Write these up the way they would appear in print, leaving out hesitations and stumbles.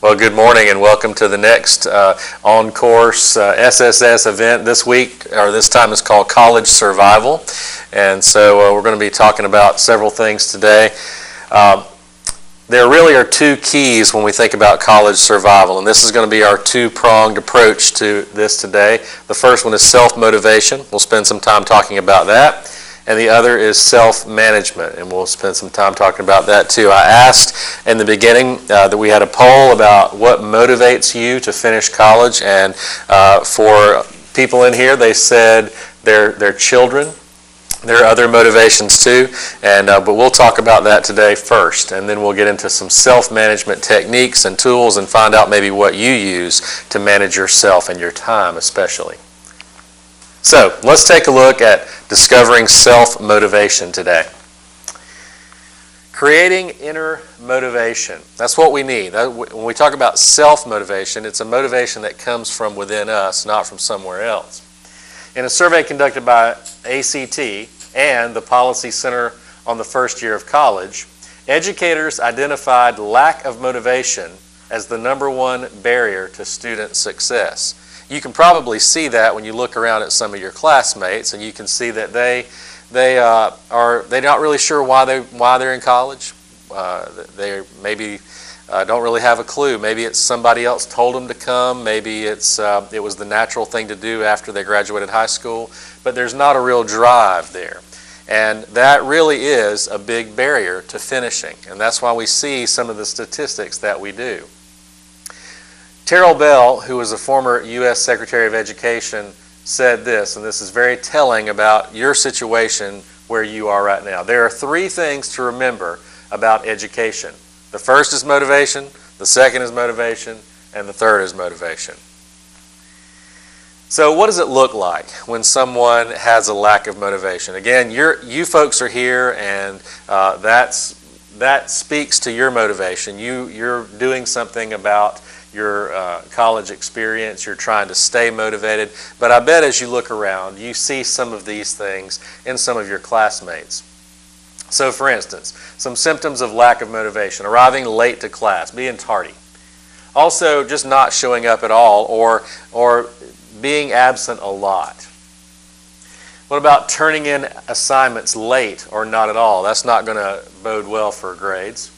Well, good morning and welcome to the next on-course SSS event this week, or this time it's called College Survival. And so we're going to be talking about several things today. There really are two keys when we think about college survival, and this is going to be our two-pronged approach to this today. The first one is self-motivation. We'll spend some time talking about that. And the other is self-management, and we'll spend some time talking about that too. I asked in the beginning that we had a poll about what motivates you to finish college, and for people in here, they said their children. There are other motivations too, but we'll talk about that today first, and then we'll get into some self-management techniques and tools and find out maybe what you use to manage yourself and your time especially. So let's take a look at discovering self-motivation today. Creating inner motivation. That's what we need. When we talk about self-motivation, it's a motivation that comes from within us, not from somewhere else. In a survey conducted by ACT and the Policy Center on the first year of college, educators identified lack of motivation as the number1 barrier to student success. You can probably see that when you look around at some of your classmates, and you can see that they're not really sure why they're in college. They maybe don't really have a clue. Maybe it's somebody else told them to come. Maybe it was the natural thing to do after they graduated high school. But there's not a real drive there, and that really is a big barrier to finishing. And that's why we see some of the statistics that we do. Terrell Bell, who was a former U.S. Secretary of Education, said this, and this is very telling about your situation where you are right now. There are three things to remember about education. The first is motivation, the second is motivation, and the third is motivation. So what does it look like when someone has a lack of motivation? Again, you folks are here, and that speaks to your motivation. You're doing something about your college experience. You're trying to stay motivated. But I bet as you look around, you see some of these things in some of your classmates. So for instance, some symptoms of lack of motivation: arriving late to class, being tardy. Also, just not showing up at all, or being absent a lot. What about turning in assignments late or not at all? That's not going to bode well for grades.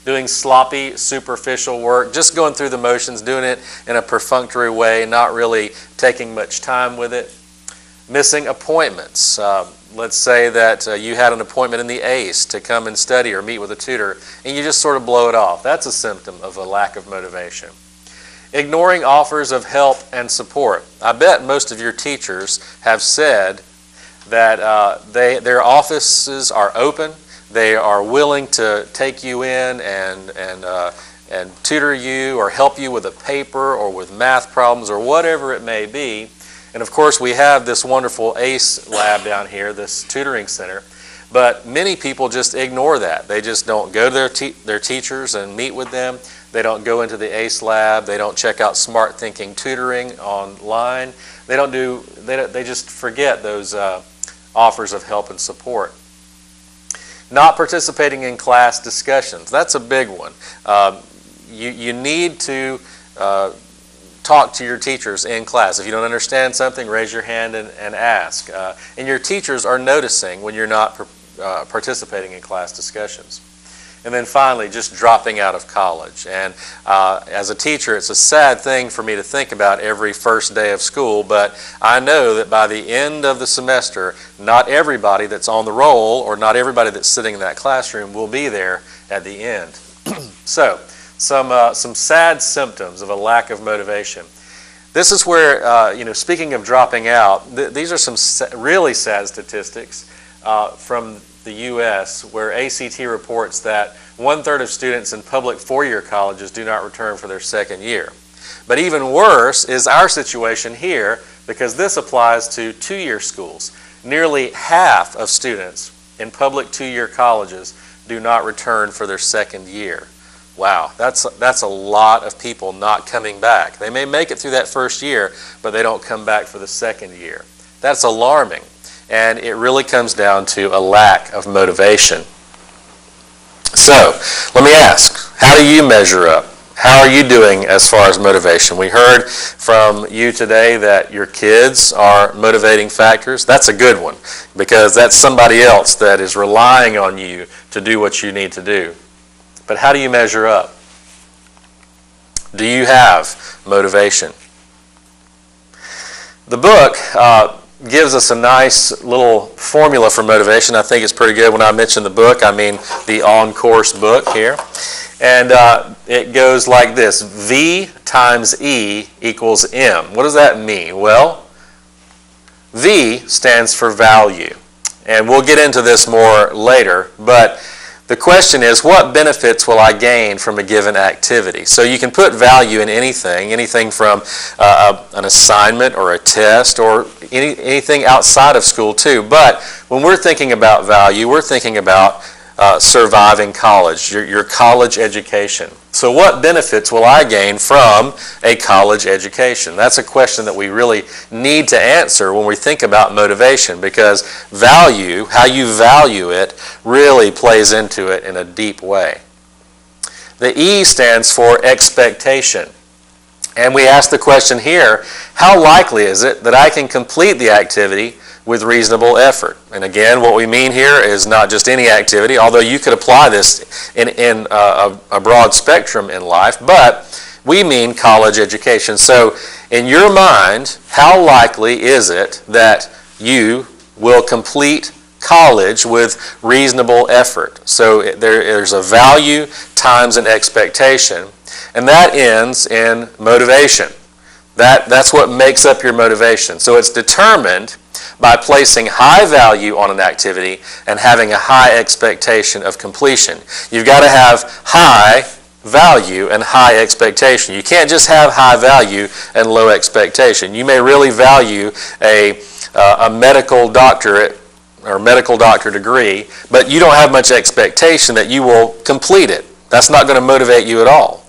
Doing sloppy, superficial work, just going through the motions, doing it in a perfunctory way, not really taking much time with it. Missing appointments. Let's say that you had an appointment in the ACE to come and study or meet with a tutor, and you just sort of blow it off. That's a symptom of a lack of motivation. Ignoring offers of help and support. I bet most of your teachers have said that their offices are open. They are willing to take you in and tutor you or help you with a paper or with math problems or whatever it may be. And of course, we have this wonderful ACE lab down here, this tutoring center. But many people just ignore that. They just don't go to their teachers and meet with them. They don't go into the ACE lab. They don't check out Smart Thinking Tutoring online. They just forget those offers of help and support. Not participating in class discussions. That's a big one. You need to talk to your teachers in class. If you don't understand something, raise your hand and ask. And your teachers are noticing when you're not participating in class discussions. And then finally, just dropping out of college. And as a teacher, it's a sad thing for me to think about every first day of school, but I know that by the end of the semester, not everybody that's on the roll or not everybody that's sitting in that classroom will be there at the end. So, some sad symptoms of a lack of motivation. This is where, speaking of dropping out, these are some really sad statistics from the U.S., where ACT reports that 1/3 of students in public four-year colleges do not return for their second year. But even worse is our situation here, because this applies to two-year schools. Nearly half of students in public two-year colleges do not return for their second year. Wow, that's a lot of people not coming back. They may make it through that first year, but they don't come back for the second year. That's alarming. And it really comes down to a lack of motivation. So, let me ask, how do you measure up? How are you doing as far as motivation? We heard from you today that your kids are motivating factors. That's a good one because that's somebody else that is relying on you to do what you need to do. But how do you measure up? Do you have motivation? The book gives us a nice little formula for motivation. I think it's pretty good. When I mention the book, I mean the on-course book here. And it goes like this: V times E equals M. What does that mean? Well, V stands for value. And we'll get into this more later, but the question is, what benefits will I gain from a given activity? So you can put value in anything from an assignment or a test or anything outside of school too. But when we're thinking about value, we're thinking about surviving college, your college education. So what benefits will I gain from a college education? That's a question that we really need to answer when we think about motivation, because value, how you value it, really plays into it in a deep way. The E stands for expectation. And we ask the question here, how likely is it that I can complete the activity with reasonable effort? And again, what we mean here is not just any activity, although you could apply this in a broad spectrum in life, but we mean college education. So in your mind, how likely is it that you will complete college with reasonable effort? So there's a value times an expectation, and that ends in motivation. That's what makes up your motivation. So it's determined by placing high value on an activity and having a high expectation of completion. You've got to have high value and high expectation. You can't just have high value and low expectation. You may really value a medical doctorate or medical doctor degree, but you don't have much expectation that you will complete it. That's not going to motivate you at all.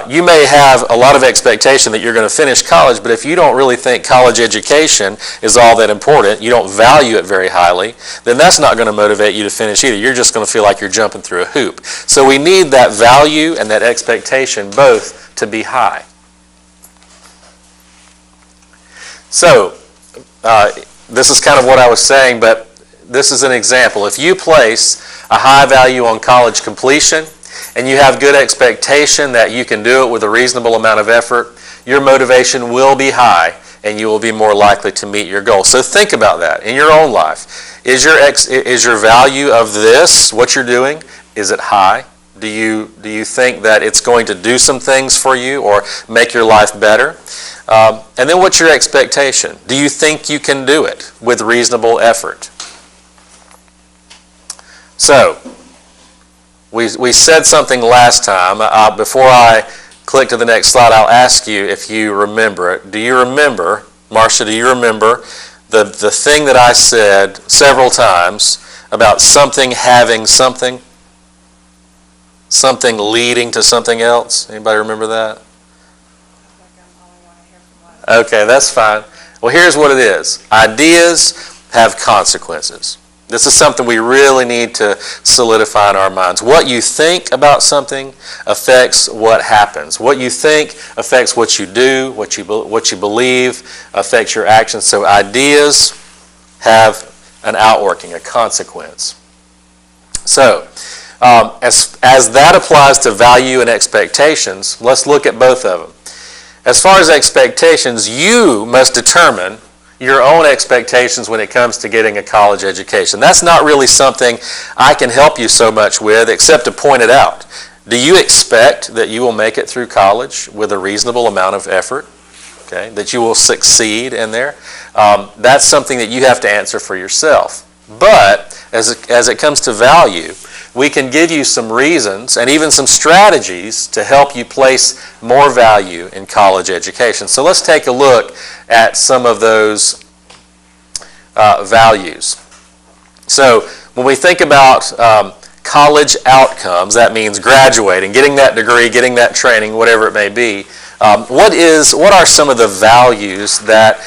You may have a lot of expectation that you're going to finish college, but if you don't really think college education is all that important, you don't value it very highly, then that's not going to motivate you to finish either. You're just going to feel like you're jumping through a hoop. So we need that value and that expectation both to be high. So this is kind of what I was saying, but this is an example. If you place a high value on college completion, and you have good expectation that you can do it with a reasonable amount of effort, your motivation will be high and you will be more likely to meet your goal. So think about that in your own life. Is your value of this, what you're doing, is it high? Do you think that it's going to do some things for you or make your life better? And then what's your expectation? Do you think you can do it with reasonable effort? So, we said something last time. Before I click to the next slide, I'll ask you if you remember it. Do you remember, Marcia, do you remember the thing that I said several times about something having something? Something leading to something else? Anybody remember that? Okay, that's fine. Well, here's what it is. Ideas have consequences. This is something we really need to solidify in our minds. What you think about something affects what happens. What you think affects what you do, what you believe affects your actions. So ideas have an outworking, a consequence. So as that applies to value and expectations, let's look at both of them. As far as expectations, you must determine your own expectations when it comes to getting a college education. That's not really something I can help you so much with, except to point it out. Do you expect that you will make it through college with a reasonable amount of effort? Okay, that you will succeed in there? That's something that you have to answer for yourself. But as it comes to value, we can give you some reasons and even some strategies to help you place more value in college education. So let's take a look at some of those values. So when we think about college outcomes, that means graduating, getting that degree, getting that training, whatever it may be. What are some of the values that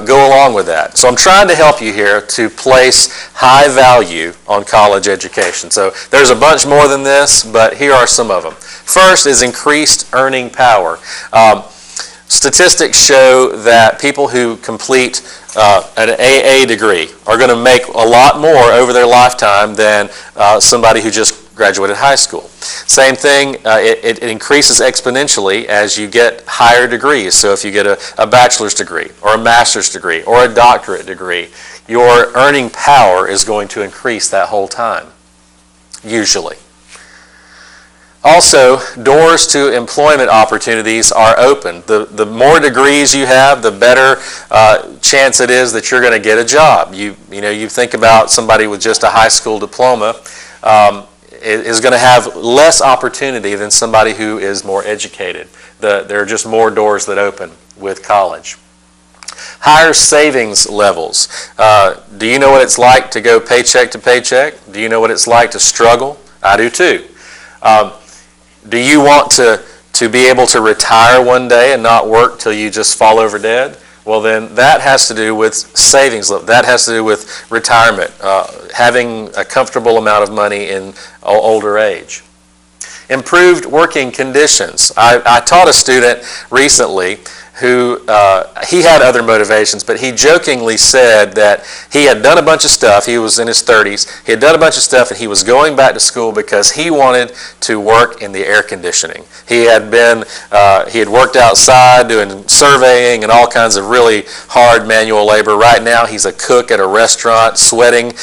go along with that? So I'm trying to help you here to place high value on college education. So there's a bunch more than this, but here are some of them. First is increased earning power. Statistics show that people who complete an AA degree are going to make a lot more over their lifetime than somebody who just graduated high school. Same thing, it increases exponentially as you get higher degrees. So if you get a bachelor's degree or a master's degree or a doctorate degree, your earning power is going to increase that whole time, usually. Also, doors to employment opportunities are open. The more degrees you have, the better chance it is that you're going to get a job. You think about somebody with just a high school diploma is going to have less opportunity than somebody who is more educated. There are just more doors that open with college. Higher savings levels. Do you know what it's like to go paycheck to paycheck? Do you know what it's like to struggle? I do too. Do you want to be able to retire one day and not work till you just fall over dead? Well, then that has to do with savings. That has to do with retirement, having a comfortable amount of money in older age. Improved working conditions. I taught a student recently who he had other motivations, but he jokingly said that he had done a bunch of stuff. He was in his 30s. He had done a bunch of stuff, and he was going back to school because he wanted to work in the air conditioning. He had worked outside doing surveying and all kinds of really hard manual labor. Right now, he's a cook at a restaurant, sweating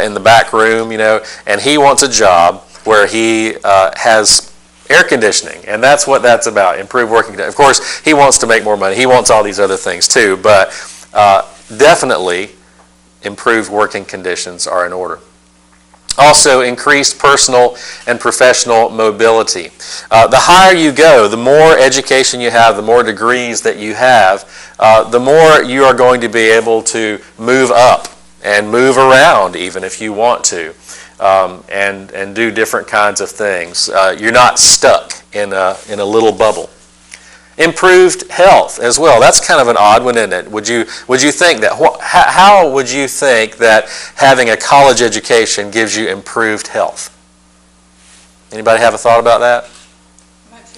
in the back room, and he wants a job where he has air conditioning, and that's what that's about, improved working conditions. Of course, he wants to make more money. He wants all these other things too, but definitely improved working conditions are in order. Also, increased personal and professional mobility. The higher you go, the more education you have, the more degrees that you have, the more you are going to be able to move up and move around even if you want to. And do different kinds of things. You're not stuck in a little bubble. Improved health as well. That's kind of an odd one, isn't it? Would you think that? How would you think that having a college education gives you improved health? Anybody have a thought about that? It makes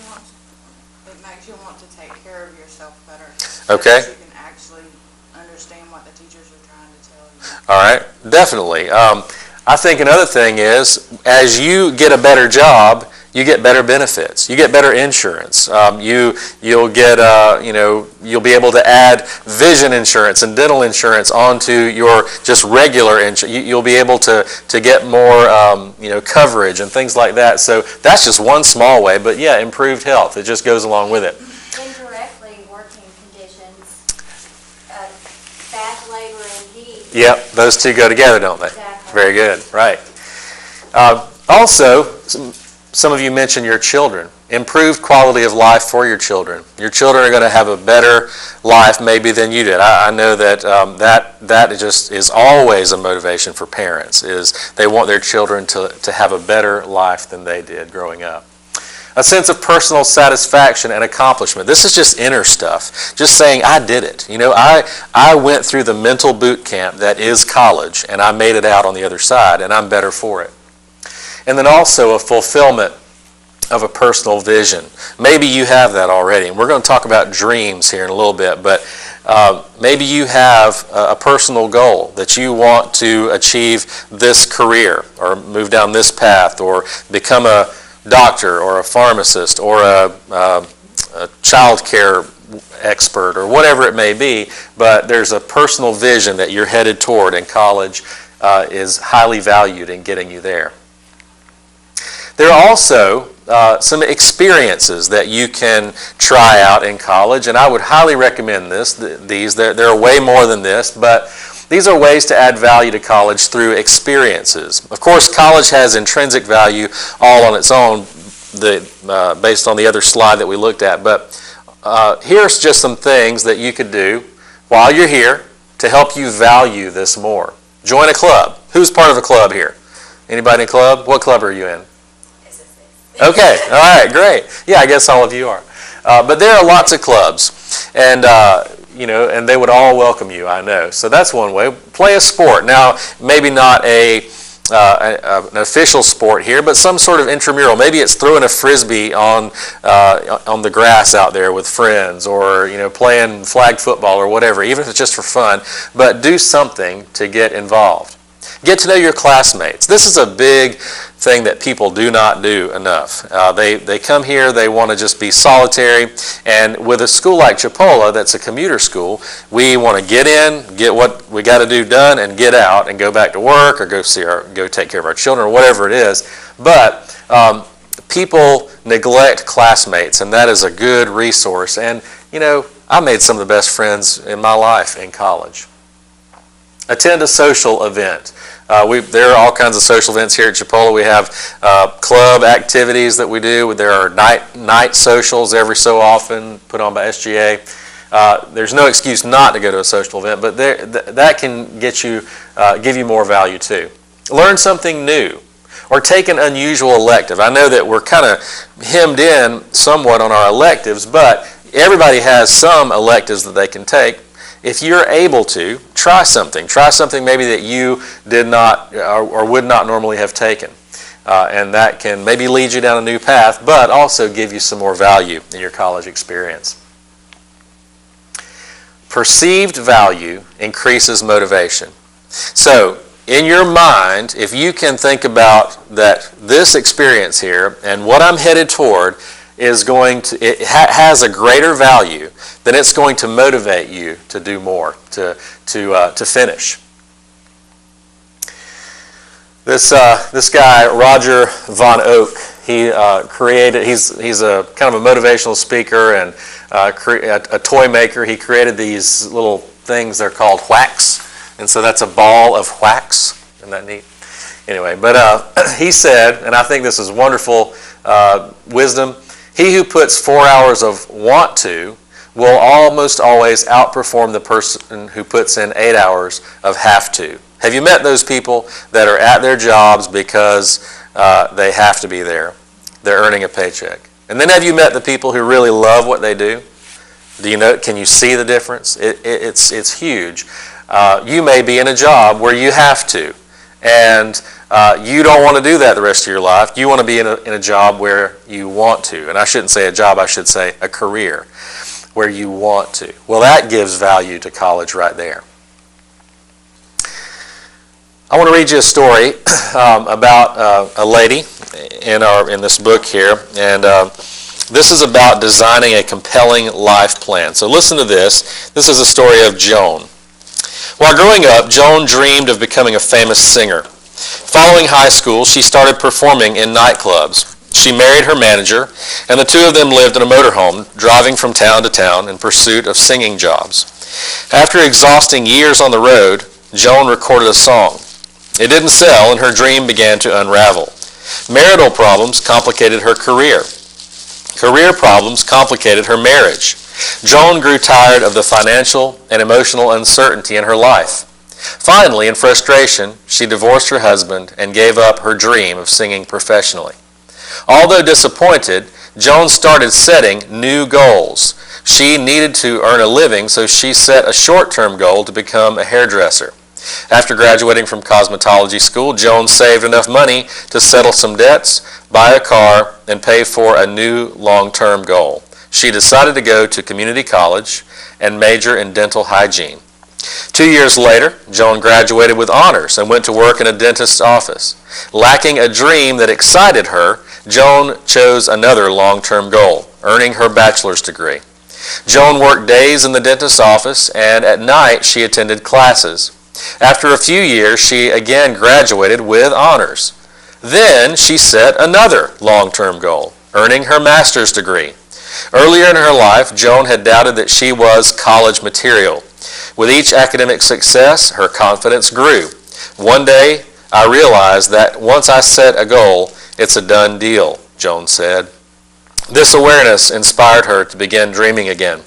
you want to take care of yourself better. Okay. So that you can actually understand what the teachers are trying to tell you. All right. Definitely. I think another thing is, as you get a better job, you get better benefits. You get better insurance. You'll get you'll be able to add vision insurance and dental insurance onto your just regular insurance. You'll be able to get more coverage and things like that. So that's just one small way, but yeah, improved health. It just goes along with it. Indirectly, working conditions, fast labor and heat. Yep, those two go together, don't they? Exactly. Very good, right. Also, some of you mentioned your children. Improved quality of life for your children. Your children are going to have a better life maybe than you did. I know that that just is always a motivation for parents, is they want their children to have a better life than they did growing up. A sense of personal satisfaction and accomplishment. This is just inner stuff. Just saying, I did it. I went through the mental boot camp that is college, and I made it out on the other side, and I'm better for it. And then also a fulfillment of a personal vision. Maybe you have that already, and we're going to talk about dreams here in a little bit, but maybe you have a personal goal that you want to achieve this career, or move down this path, or become a doctor or a pharmacist or a child care expert or whatever it may be, but there's a personal vision that you're headed toward, and college is highly valued in getting you there. There are also some experiences that you can try out in college, and I would highly recommend these. There are way more than this, but these are ways to add value to college through experiences. Of course, college has intrinsic value all on its own, based on the other slide that we looked at. But here's just some things that you could do while you're here to help you value this more. Join a club. Who's part of a club here? Anybody in a club? What club are you in? Okay, all right, great. Yeah, I guess all of you are. But there are lots of clubs, and and they would all welcome you, I know. So that's one way. Play a sport. Now, maybe not a an official sport here, but some sort of intramural. Maybe it's throwing a frisbee on the grass out there with friends, or playing flag football or whatever, even if it's just for fun. But do something to get involved. Get to know your classmates. This is a big thing that people do not do enough. They come here, they want to just be solitary, and with a school like Chipola that's a commuter school, we want to get in, get what we got to do done, and get out and go back to work or go take care of our children or whatever it is. But people neglect classmates, and that is a good resource. And I made some of the best friends in my life in college. Attend a social event. There are all kinds of social events here at Chipola. We have club activities that we do. There are night socials every so often put on by SGA. There's no excuse not to go to a social event, but that can give you more value too. Learn something new, or take an unusual elective. I know that we're kind of hemmed in somewhat on our electives, but everybody has some electives that they can take. If you're able to, try something. Try something maybe that you did not or would not normally have taken. And that can maybe lead you down a new path, but also give you some more value in your college experience. Perceived value increases motivation. So, in your mind, if you can think about that this experience here and what I'm headed toward has a greater value, then it's going to motivate you to do more, to finish. This guy, Roger Von Oak, he's a kind of a motivational speaker and a toy maker. He created these little things, they're called whacks, and so that's a ball of wax. Isn't that neat? Anyway, but he said, and I think this is wonderful wisdom, he who puts 4 hours of want to will almost always outperform the person who puts in 8 hours of have to. Have you met those people that are at their jobs because they have to be there? They're earning a paycheck. And then have you met the people who really love what they do? Can you see the difference? It's huge. You may be in a job where you have to, and you don't want to do that the rest of your life. You want to be in a job where you want to. And I shouldn't say a job, I should say a career where you want to. Well, that gives value to college right there. I want to read you a story about a lady in this book here, and this is about designing a compelling life plan. So listen to this. This is a story of Joan. While growing up, Joan dreamed of becoming a famous singer. Following high school, she started performing in nightclubs. She married her manager, and the two of them lived in a motorhome, driving from town to town in pursuit of singing jobs. After exhausting years on the road, Joan recorded a song. It didn't sell, and her dream began to unravel. Marital problems complicated her career. Career problems complicated her marriage. Joan grew tired of the financial and emotional uncertainty in her life. Finally, in frustration, she divorced her husband and gave up her dream of singing professionally. Although disappointed, Joan started setting new goals. She needed to earn a living, so she set a short-term goal to become a hairdresser. After graduating from cosmetology school, Joan saved enough money to settle some debts, buy a car, and pay for a new long-term goal. She decided to go to community college and major in dental hygiene. 2 years later, Joan graduated with honors and went to work in a dentist's office. Lacking a dream that excited her, Joan chose another long-term goal, earning her bachelor's degree. Joan worked days in the dentist's office, and at night she attended classes. After a few years, she again graduated with honors. Then she set another long-term goal, earning her master's degree. Earlier in her life, Joan had doubted that she was college material. With each academic success, her confidence grew. One day, I realized that once I set a goal, it's a done deal, Joan said. This awareness inspired her to begin dreaming again.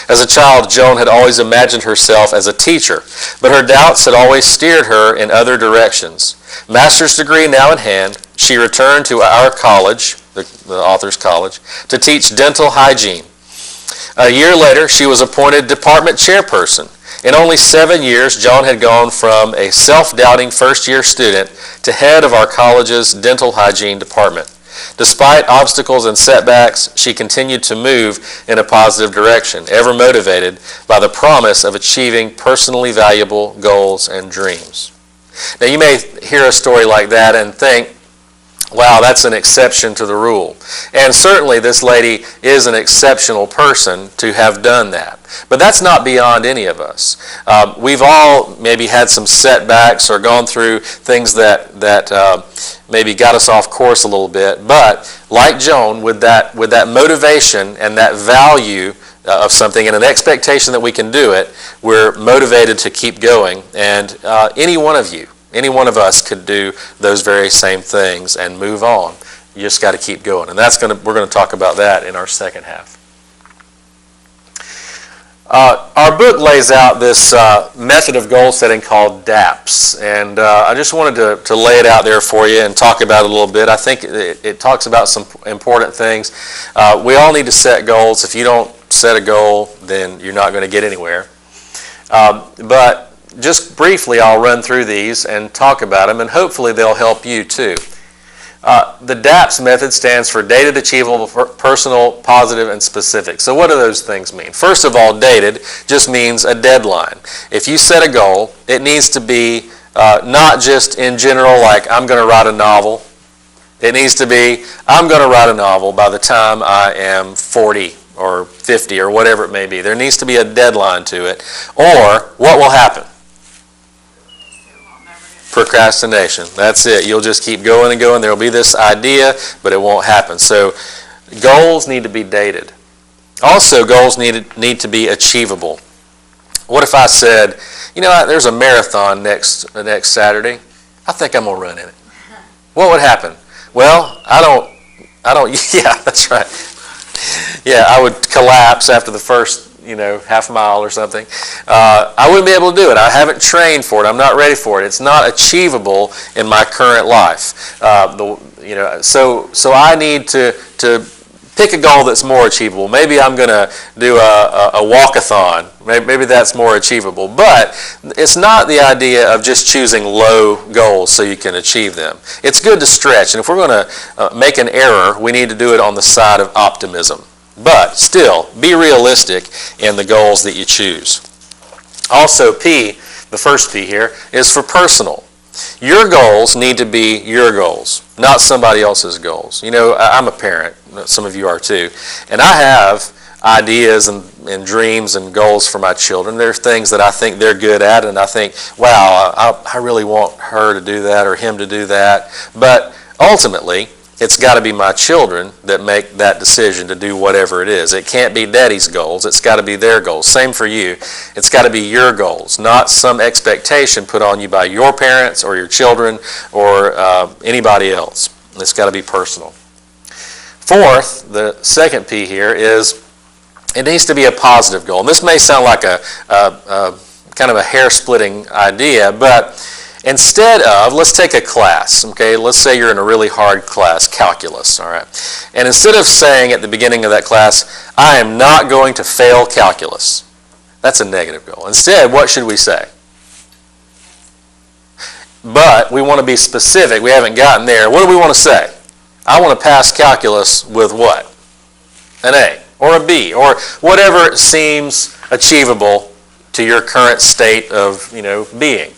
As a child, Joan had always imagined herself as a teacher, but her doubts had always steered her in other directions. Master's degree now in hand, she returned to our college, the Authors College, to teach dental hygiene. A year later, she was appointed department chairperson In only 7 years, Joan had gone from a self-doubting first-year student to head of our college's dental hygiene department. Despite obstacles and setbacks, she continued to move in a positive direction, ever motivated by the promise of achieving personally valuable goals and dreams. Now, you may hear a story like that and think, wow, that's an exception to the rule. And certainly this lady is an exceptional person to have done that. But that's not beyond any of us. We've all maybe had some setbacks or gone through things that maybe got us off course a little bit. But like Joan, with that motivation and that value of something and an expectation that we can do it, we're motivated to keep going. And any one of us could do those very same things and move on. You just got to keep going. And we're going to talk about that in our second half. Our book lays out this method of goal setting called DAPS. And I just wanted to lay it out there for you and talk about it a little bit. I think it talks about some important things. We all need to set goals. If you don't set a goal, then you're not going to get anywhere. But just briefly, I'll run through these and talk about them, and hopefully they'll help you too. The DAPS method stands for dated, achievable, personal, positive, and specific. So what do those things mean? First of all, dated just means a deadline. If you set a goal, it needs to be not just in general, like I'm going to write a novel. It needs to be, I'm going to write a novel by the time I am 40 or 50 or whatever it may be. There needs to be a deadline to it, or what will happen? Procrastination. That's it. You'll just keep going and going. There will be this idea, but it won't happen. So goals need to be dated. Also, goals need to be achievable. What if I said, you know what, there's a marathon next Saturday. I think I'm going to run in it. What would happen? Well, I don't, yeah, that's right. Yeah, I would collapse after the first half mile or something. I wouldn't be able to do it. I haven't trained for it. I'm not ready for it. It's not achievable in my current life. So I need to pick a goal that's more achievable. Maybe I'm going to do a walkathon. Maybe that's more achievable. But it's not the idea of just choosing low goals so you can achieve them. It's good to stretch. And if we're going to make an error, we need to do it on the side of optimism. But still, be realistic in the goals that you choose. Also, P, the first P here, is for personal. Your goals need to be your goals, not somebody else's goals. I'm a parent. Some of you are too. And I have ideas and dreams and goals for my children. There are things that I think they're good at, and I think, wow, I really want her to do that or him to do that. But ultimately, it's got to be my children that make that decision to do whatever it is. It can't be daddy's goals. It's got to be their goals. Same for you. It's got to be your goals, not some expectation put on you by your parents or your children or anybody else. It's got to be personal. Fourth, the second P here is it needs to be a positive goal. And this may sound like a kind of a hair-splitting idea, but instead of, let's take a class, okay? Let's say you're in a really hard class, calculus, all right? And instead of saying at the beginning of that class, I am not going to fail calculus, that's a negative goal. Instead, what should we say? But we want to be specific. We haven't gotten there. What do we want to say? I want to pass calculus with what? An A or a B or whatever seems achievable to your current state of, being.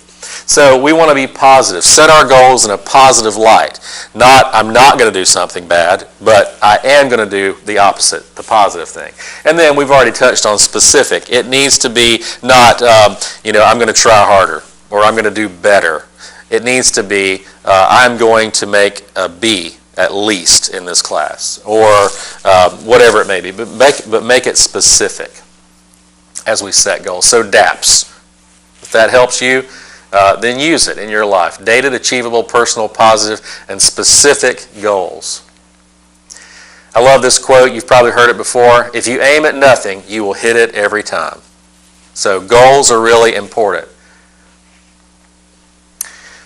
So we want to be positive. Set our goals in a positive light. Not, I'm not going to do something bad, but I am going to do the opposite, the positive thing. And then we've already touched on specific. It needs to be not, I'm going to try harder or I'm going to do better. It needs to be, I'm going to make a B at least in this class or whatever it may be. But make it specific as we set goals. So DAPS. If that helps you, then use it in your life. Dated, achievable, personal, positive, and specific goals. I love this quote. You've probably heard it before. If you aim at nothing, you will hit it every time. So goals are really important.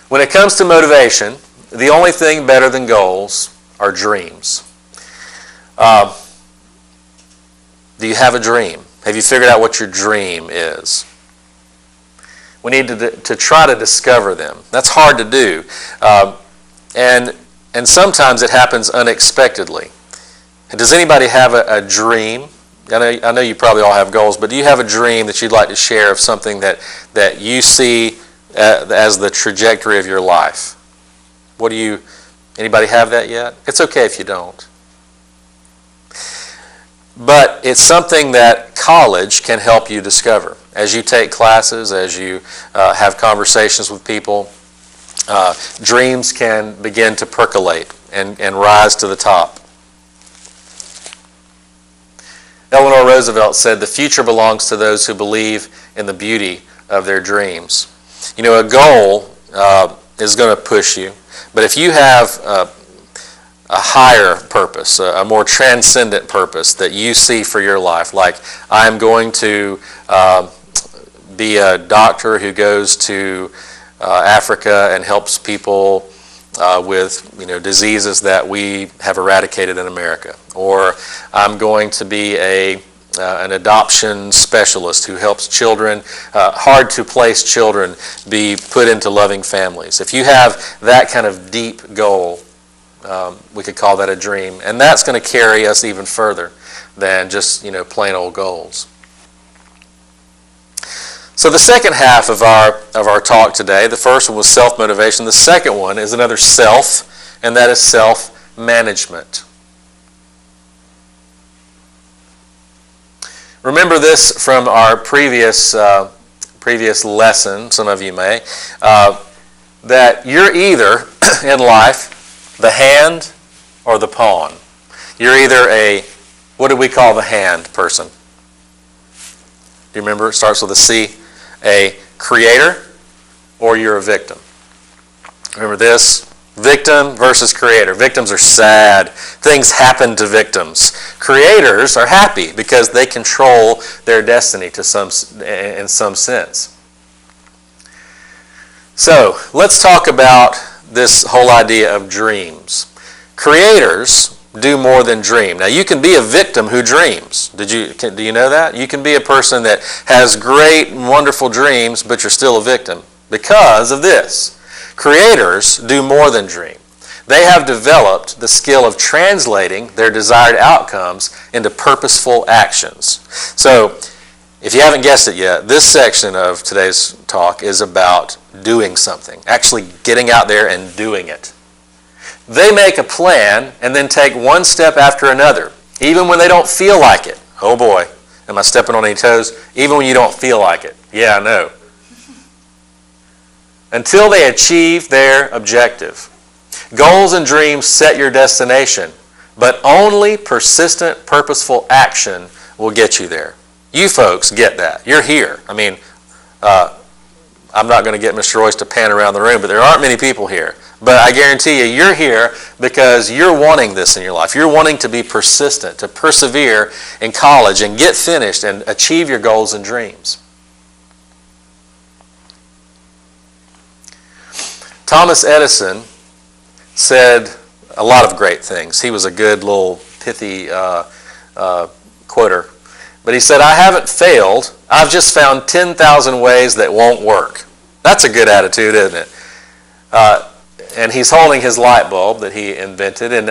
When it comes to motivation, the only thing better than goals are dreams. Do you have a dream? Have you figured out what your dream is? We need to try to discover them. That's hard to do. And sometimes it happens unexpectedly. Does anybody have a dream? I know you probably all have goals, but do you have a dream that you'd like to share of something that you see as the trajectory of your life? Anybody have that yet? It's okay if you don't. But it's something that college can help you discover. As you take classes, as you have conversations with people, dreams can begin to percolate and rise to the top. Eleanor Roosevelt said, "The future belongs to those who believe in the beauty of their dreams." You know, a goal is going to push you, but if you have a higher purpose, a more transcendent purpose that you see for your life, like I'm going to be a doctor who goes to Africa and helps people with diseases that we have eradicated in America, or I'm going to be an adoption specialist who helps children, hard to place children, be put into loving families. If you have that kind of deep goal, we could call that a dream, and that's going to carry us even further than just plain old goals. So the second half of our talk today, the first one was self-motivation. The second one is another self, and that is self-management. Remember this from our previous lesson, some of you may, that you're either in life the hand or the pawn. You're either what do we call the hand person? Do you remember? It starts with a C. A creator, or you're a victim. Remember this? Victim versus creator. Victims are sad. Things happen to victims. Creators are happy because they control their destiny in some sense. So let's talk about this whole idea of dreams. Creators do more than dream. Now you can be a victim who dreams. Do you know that? You can be a person that has great and wonderful dreams, but you're still a victim because of this. Creators do more than dream. They have developed the skill of translating their desired outcomes into purposeful actions. So, if you haven't guessed it yet, this section of today's talk is about doing something, actually getting out there and doing it. They make a plan and then take one step after another, even when they don't feel like it. Oh boy, am I stepping on any toes? Even when you don't feel like it. Yeah, I know. Until they achieve their objective. Goals and dreams set your destination, but only persistent, purposeful action will get you there. You folks get that. You're here. I mean, I'm not going to get Mr. Royce to pan around the room, but there aren't many people here. But I guarantee you, you're here because you're wanting this in your life. You're wanting to be persistent, to persevere in college and get finished and achieve your goals and dreams. Thomas Edison said a lot of great things. He was a good little pithy quoter. But he said, "I haven't failed. I've just found 10,000 ways that won't work." That's a good attitude, isn't it? And he's holding his light bulb that he invented. And,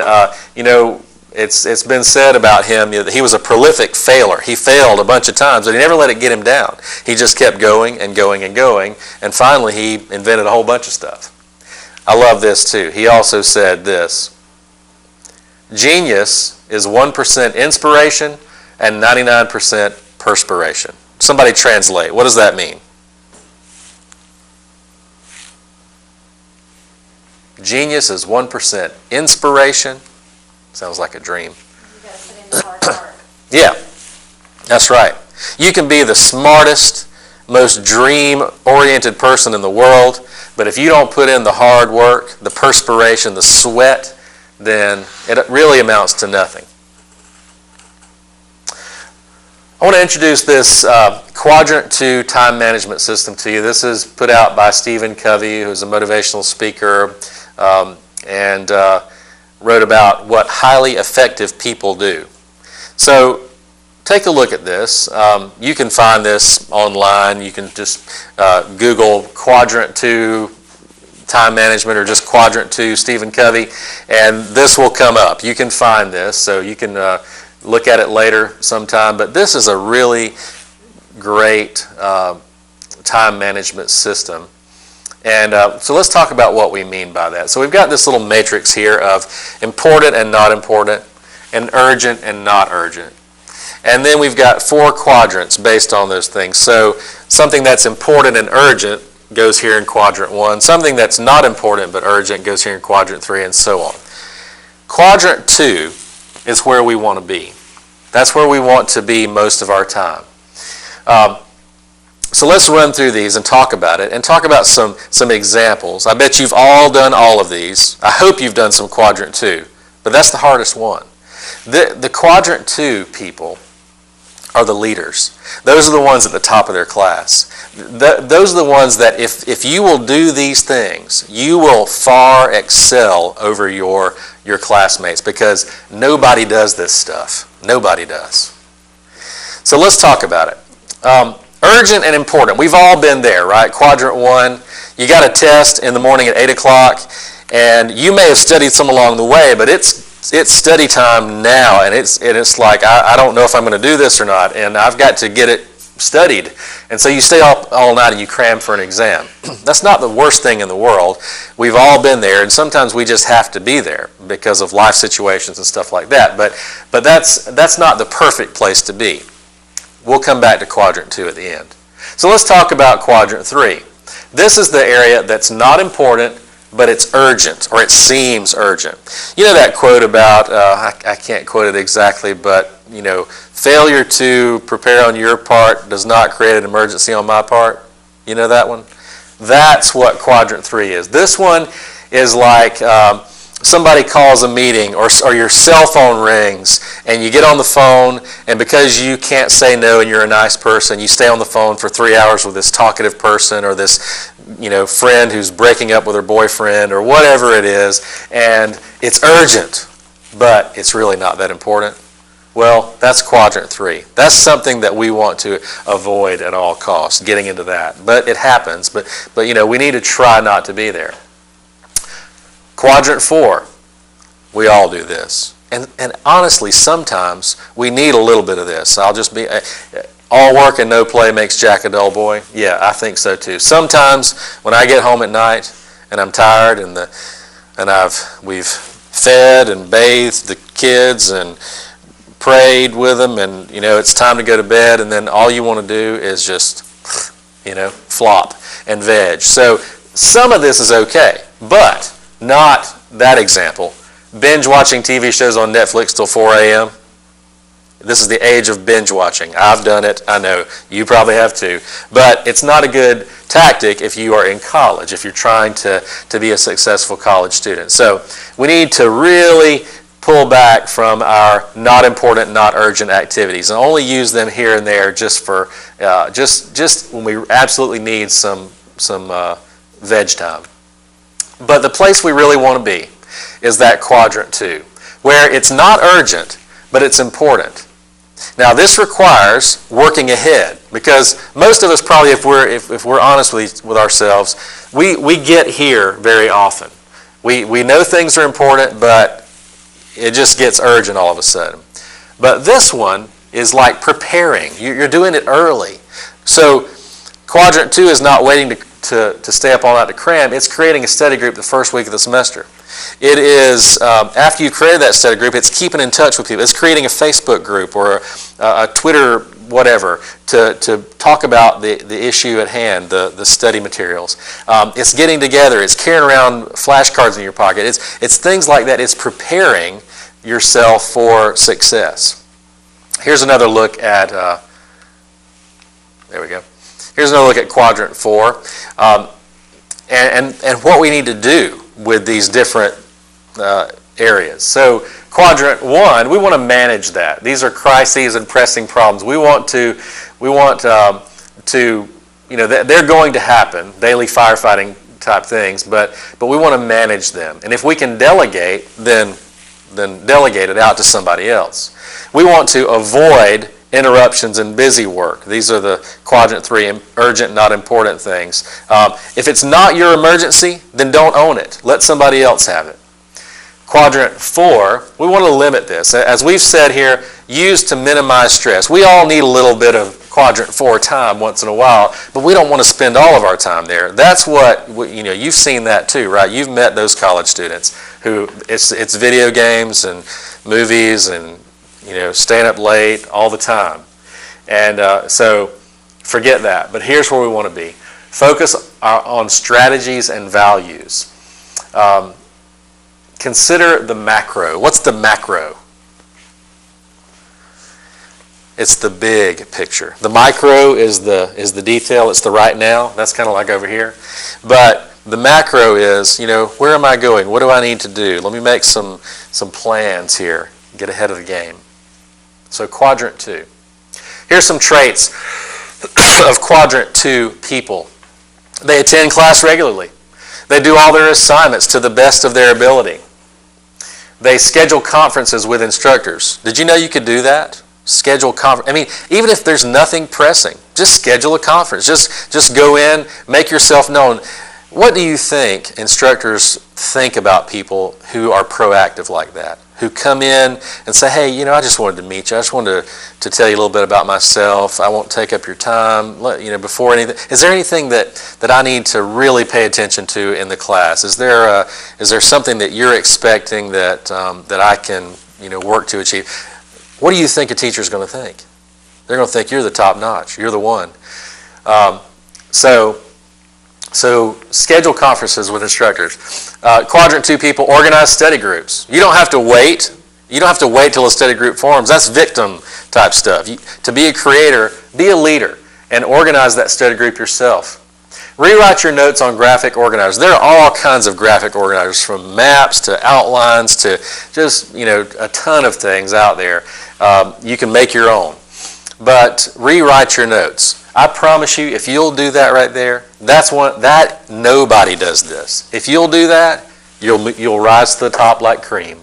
it's been said about him that he was a prolific failer. He failed a bunch of times, but he never let it get him down. He just kept going and going and going. And finally, he invented a whole bunch of stuff. I love this, too. He also said this: "Genius is 1% inspiration and 99% perspiration." Somebody translate. What does that mean? Genius is 1% inspiration. Sounds like a dream. You got to put in the hard work. Yeah, that's right. You can be the smartest, most dream-oriented person in the world, but if you don't put in the hard work, the perspiration, the sweat, then it really amounts to nothing. I want to introduce this Quadrant 2 time management system to you. This is put out by Stephen Covey, who's a motivational speaker, and wrote about what highly effective people do. So take a look at this. You can find this online. You can just Google Quadrant 2 time management or just Quadrant 2 Stephen Covey, and this will come up. You can find this, so you can look at it later sometime. But this is a really great time management system. And so let's talk about what we mean by that. So we've got this little matrix here of important and not important, and urgent and not urgent. And then we've got 4 quadrants based on those things. So something that's important and urgent goes here in quadrant 1. Something that's not important but urgent goes here in quadrant 3, and so on. Quadrant 2 is where we want to be. That's where we want to be most of our time. So let's run through these and talk about it, and talk about some examples. I bet you've all done all of these. I hope you've done some quadrant 2, but that's the hardest one. The quadrant 2 people are the leaders. Those are the ones at the top of their class. Those are the ones that if you will do these things, you will far excel over your classmates, because nobody does this stuff. Nobody does. So let's talk about it. Urgent and important. We've all been there, right? Quadrant 1, you got a test in the morning at 8 o'clock, and you may have studied some along the way, but it's study time now, and it's like, I don't know if I'm going to do this or not, and I've got to get it studied. And so you stay up all night and you cram for an exam. That's not the worst thing in the world. We've all been there, and sometimes we just have to be there because of life situations and stuff like that. But that's not the perfect place to be. We'll come back to quadrant 2 at the end. So let's talk about quadrant 3. This is the area that's not important, but it's urgent, or it seems urgent. You know that quote about, I can't quote it exactly, but, failure to prepare on your part does not create an emergency on my part? You know that one? That's what quadrant 3 is. This one is like somebody calls a meeting, or your cell phone rings, and you get on the phone, and because you can't say no and you're a nice person, you stay on the phone for 3 hours with this talkative person, or this friend who's breaking up with her boyfriend, or whatever it is, and it's urgent, but it's really not that important. Well, that's quadrant 3. That's something that we want to avoid at all costs, getting into that. But it happens, but we need to try not to be there. Quadrant 4, we all do this. And honestly, sometimes we need a little bit of this. I'll just be, all work and no play makes Jack a dull boy. Yeah, I think so too. Sometimes when I get home at night and I'm tired, and we've fed and bathed the kids and prayed with them, and it's time to go to bed, and then all you want to do is just flop and veg. So some of this is okay, but not that example. Binge watching TV shows on Netflix till 4 a.m. This is the age of binge watching. I've done it. I know. You probably have too. But it's not a good tactic if you are in college, if you're trying to be a successful college student. So we need to really pull back from our not important, not urgent activities, and only use them here and there just for just when we absolutely need some veg time. But the place we really want to be is that quadrant 2, where it's not urgent, but it's important. Now this requires working ahead, because most of us probably, if we're honest with ourselves, we get here very often. We know things are important, but it just gets urgent all of a sudden. But this one is like preparing. You're doing it early. So quadrant 2 is not waiting to stay up all night to cram. It's creating a study group the first week of the semester. It is, after you created that study group, it's keeping in touch with people. It's creating a Facebook group or a Twitter whatever to talk about the issue at hand, the study materials. It's getting together. It's carrying around flashcards in your pocket. It's things like that. It's preparing yourself for success. Here's another look at, there we go. Here's another look at quadrant 4, and what we need to do with these different areas. So quadrant 1, we want to manage that. These are crises and pressing problems. We want to, they're going to happen, daily firefighting type things, but we want to manage them. And if we can delegate, then delegate it out to somebody else. We want to avoid interruptions, and busy work. These are the quadrant 3, urgent, not important things. If it's not your emergency, then don't own it. Let somebody else have it. Quadrant 4, we want to limit this. As we've said here, use to minimize stress. We all need a little bit of quadrant 4 time once in a while, but we don't want to spend all of our time there. That's what, you've seen that too, right? You've met those college students who it's video games and movies and staying up late all the time. And so forget that. But here's where we want to be. Focus on strategies and values. Consider the macro. What's the macro? It's the big picture. The micro is the detail. It's the right now. That's kind of like over here. But the macro is, where am I going? What do I need to do? Let me make some plans here. Get ahead of the game. So quadrant 2. Here's some traits of quadrant 2 people. They attend class regularly. They do all their assignments to the best of their ability. They schedule conferences with instructors. Did you know you could do that? Schedule conference. I mean, even if there's nothing pressing, just schedule a conference. Just go in, make yourself known. What do you think instructors think about people who are proactive like that? Who come in and say, hey, I just wanted to meet you. I just wanted to tell you a little bit about myself. I won't take up your time. Before anything. Is there anything that I need to really pay attention to in the class? Is there something that you're expecting that I can work to achieve? What do you think a teacher's going to think? They're going to think you're the top notch. You're the one. So schedule conferences with instructors. Quadrant 2 people organize study groups. You don't have to wait. You don't have to wait till a study group forms. That's victim type stuff. To be a creator, be a leader and organize that study group yourself. Rewrite your notes on graphic organizers. There are all kinds of graphic organizers, from maps to outlines to just a ton of things out there. You can make your own. But rewrite your notes. I promise you, if you'll do that right there, that nobody does this. If you'll do that, you'll rise to the top like cream.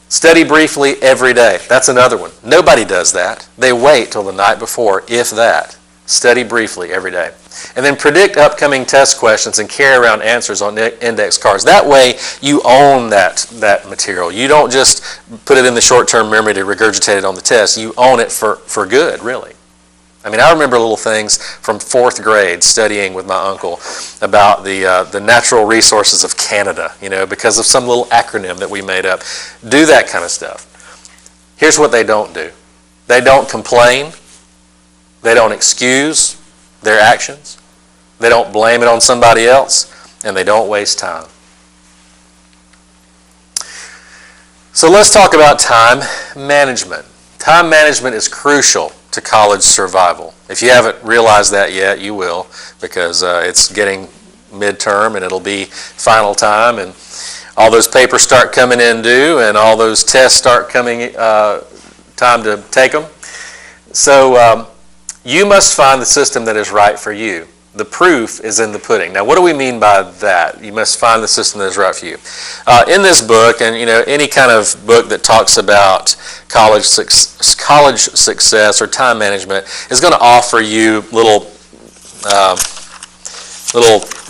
Study briefly every day. That's another one. Nobody does that. They wait till the night before, if that. Study briefly every day. And then predict upcoming test questions and carry around answers on index cards. That way you own that material. You don't just put it in the short-term memory to regurgitate it on the test. You own it for good, really. I mean, I remember little things from 4th grade studying with my uncle about the natural resources of Canada, because of some little acronym that we made up. Do that kind of stuff. Here's what they don't do. They don't complain. They don't excuse their actions. They don't blame it on somebody else. And they don't waste time. So let's talk about time management. Time management is crucial to college survival. If you haven't realized that yet, you will, because it's getting midterm and it'll be final time, and all those papers start coming in due, and all those tests start coming time to take them. So you must find the system that is right for you. The proof is in the pudding. Now, what do we mean by that? You must find the system that is right for you. In this book, and any kind of book that talks about college success or time management, is going to offer you little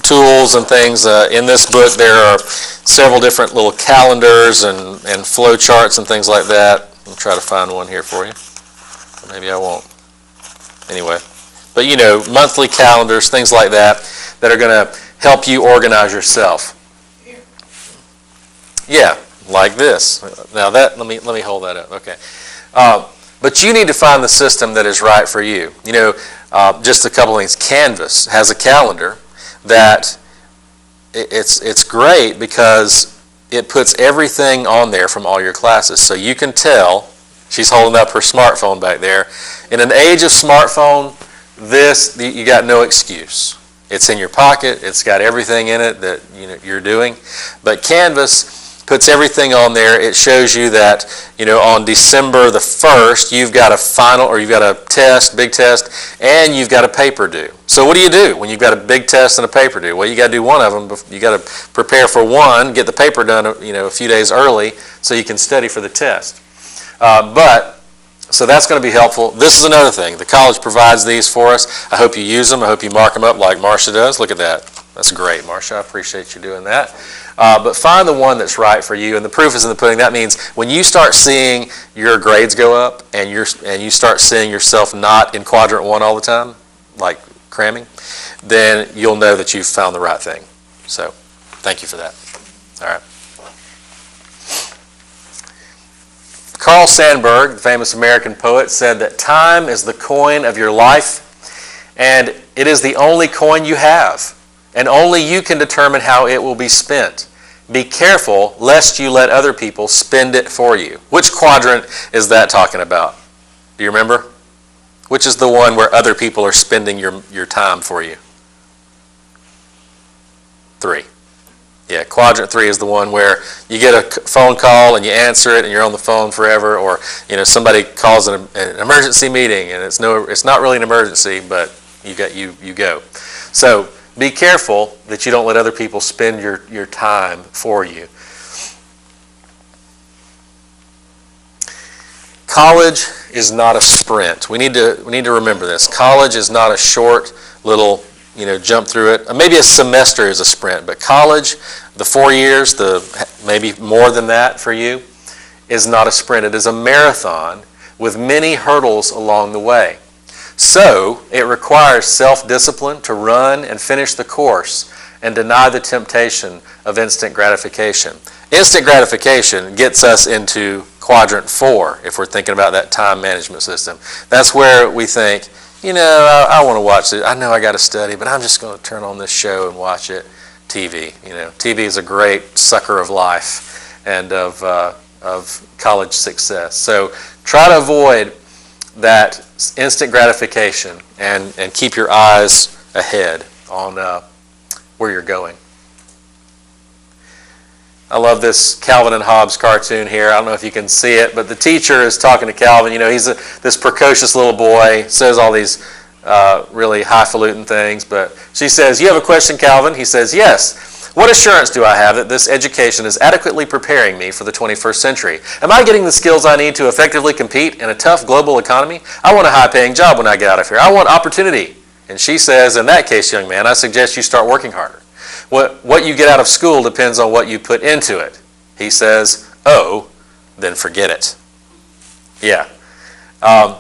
tools and things. In this book, there are several different little calendars and flow charts and things like that. I'll try to find one here for you. Maybe I won't. Anyway. But monthly calendars, things like that are going to help you organize yourself. Yeah, like this. Now let me hold that up. Okay. But you need to find the system that is right for you. Just a couple of things. Canvas has a calendar that it's great because it puts everything on there from all your classes, so you can tell. She's holding up her smartphone back there. In an age of smartphone, you got no excuse. It's in your pocket. It's got everything in it that you're doing. But Canvas puts everything on there. It shows you that on December the 1st you've got a final, or you've got a test, big test, and you've got a paper due. So what do you do when you've got a big test and a paper due? Well, you got to do one of them. You got to prepare for one, get the paper done a few days early so you can study for the test. But So that's going to be helpful. This is another thing. The college provides these for us. I hope you use them. I hope you mark them up like Marcia does. Look at that. That's great, Marcia. I appreciate you doing that. But find the one that's right for you, and the proof is in the pudding. That means when you start seeing your grades go up and you start seeing yourself not in quadrant 1 all the time, like cramming, then you'll know that you've found the right thing. So thank you for that. All right. Carl Sandburg, the famous American poet, said that time is the coin of your life, and it is the only coin you have, and only you can determine how it will be spent. Be careful lest you let other people spend it for you. Which quadrant is that talking about? Do you remember? Which is the one where other people are spending your time for you? 3. Yeah, quadrant 3 is the one where you get a phone call and you answer it and you're on the phone forever, or somebody calls an emergency meeting and it's not really an emergency, but you go. So be careful that you don't let other people spend your time for you. College is not a sprint. We need to remember this. College is not a short little jump through it. Maybe a semester is a sprint, but college, the 4 years, maybe more than that for you, is not a sprint. It is a marathon with many hurdles along the way. So it requires self-discipline to run and finish the course and deny the temptation of instant gratification. Instant gratification gets us into quadrant 4 if we're thinking about that time management system. That's where we think, I want to watch it. I know I got to study, but I'm just going to turn on this show and watch it. TV. TV is a great sucker of life and of college success. So try to avoid that instant gratification and keep your eyes ahead on where you're going. I love this Calvin and Hobbes cartoon here. I don't know if you can see it, but the teacher is talking to Calvin. He's this precocious little boy, says all these really highfalutin things, but she says, "You have a question, Calvin?" He says, "Yes. What assurance do I have that this education is adequately preparing me for the 21st century? Am I getting the skills I need to effectively compete in a tough global economy? I want a high-paying job when I get out of here. I want opportunity." And she says, "In that case, young man, I suggest you start working harder. What you get out of school depends on what you put into it." He says, "Oh, then forget it." Yeah.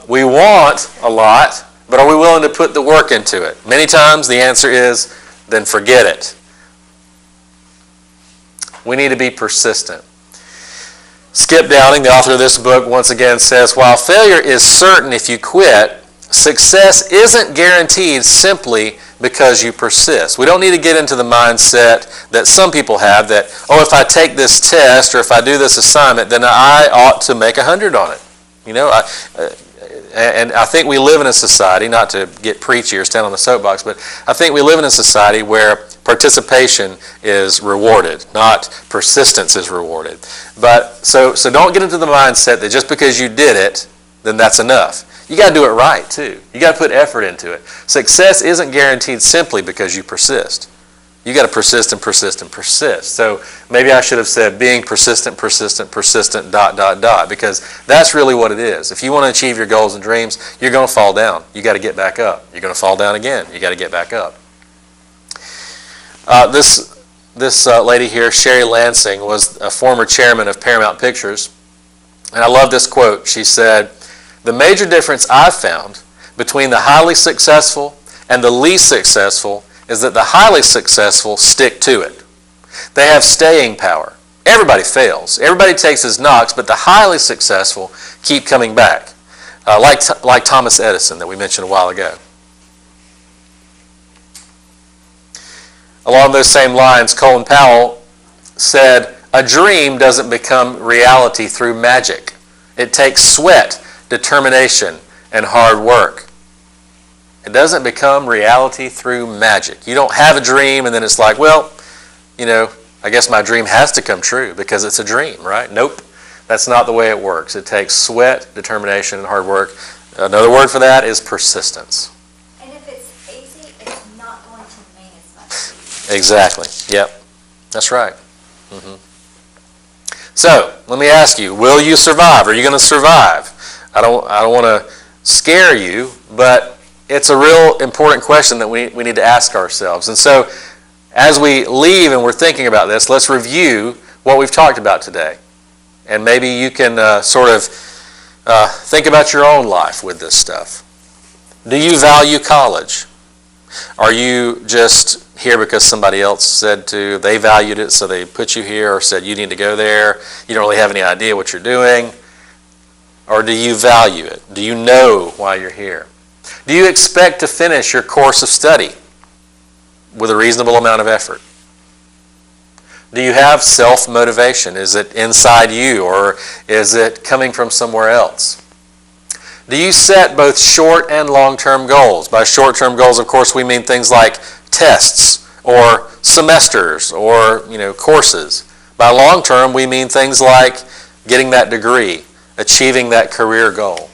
We want a lot, but are we willing to put the work into it? Many times the answer is, then forget it. We need to be persistent. Skip Downing, the author of this book, once again says, while failure is certain if you quit, success isn't guaranteed simply because you persist. We don't need to get into the mindset that some people have that, if I take this test or if I do this assignment, then I ought to make 100 on it. And I think we live in a society, not to get preachy or stand on the soapbox, but I think we live in a society where participation is rewarded, not persistence is rewarded. But so don't get into the mindset that just because you did it, then that's enough. You got to do it right too. You got to put effort into it. Success isn't guaranteed simply because you persist. You got to persist and persist and persist. So maybe I should have said being persistent, because that's really what it is. If you want to achieve your goals and dreams, you're going to fall down. You got to get back up. You're going to fall down again. You got to get back up. This lady here, Sherry Lansing, was a former chairman of Paramount Pictures. And I love this quote. She said, "The major difference I've found between the highly successful and the least successful is that the highly successful stick to it. They have staying power. Everybody fails. Everybody takes his knocks, but the highly successful keep coming back." Like Thomas Edison that we mentioned a while ago. Along those same lines, Colin Powell said, "A dream doesn't become reality through magic. It takes sweat, determination, and hard work." It doesn't become reality through magic. You don't have a dream and then it's like, I guess my dream has to come true because it's a dream, right? Nope. That's not the way it works. It takes sweat, determination, and hard work. Another word for that is persistence. And if it's easy, it's not going to mean as much. Exactly. Yep. That's right. So, let me ask you, will you survive? Are you going to survive? I don't want to scare you, but it's a real important question that we need to ask ourselves. And so as we leave and we're thinking about this, let's review what we've talked about today. And maybe you can sort of think about your own life with this stuff. Do you value college? Are you just here because somebody else said to, they valued it, so they put you here or said you need to go there? You don't really have any idea what you're doing. Or do you value it? Do you know why you're here? Do you expect to finish your course of study with a reasonable amount of effort? Do you have self-motivation? Is it inside you, or is it coming from somewhere else? Do you set both short and long-term goals? By short-term goals, of course, we mean things like tests or semesters or courses. By long-term, we mean things like getting that degree, achieving that career goal.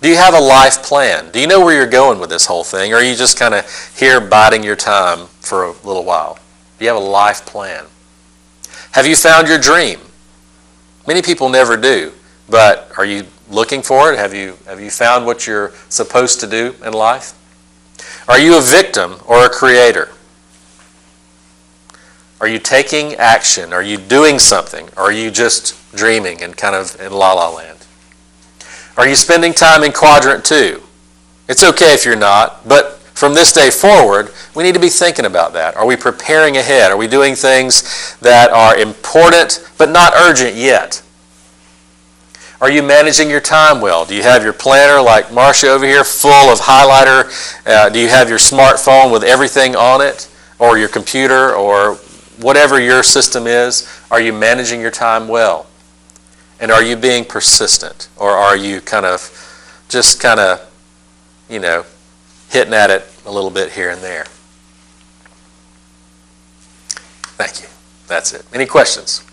Do you have a life plan? Do you know where you're going with this whole thing, or are you just kind of here biding your time for a little while? Do you have a life plan? Have you found your dream? Many people never do, but are you looking for it? Have you found what you're supposed to do in life? Are you a victim or a creator? Are you taking action? Are you doing something? Or are you just dreaming and kind of in la-la land? Are you spending time in quadrant 2? It's okay if you're not, but from this day forward, we need to be thinking about that. Are we preparing ahead? Are we doing things that are important but not urgent yet? Are you managing your time well? Do you have your planner like Marcia over here full of highlighter? Do you have your smartphone with everything on it? Or your computer, or whatever your system is? Are you managing your time well? And are you being persistent? Or are you just hitting at it a little bit here and there? Thank you. That's it. Any questions?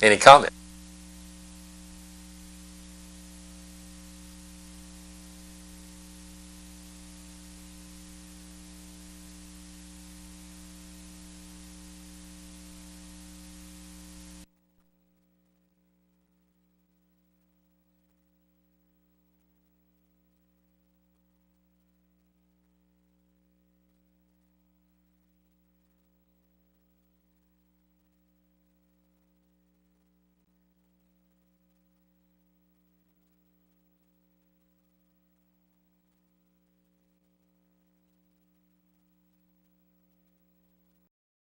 Any comments?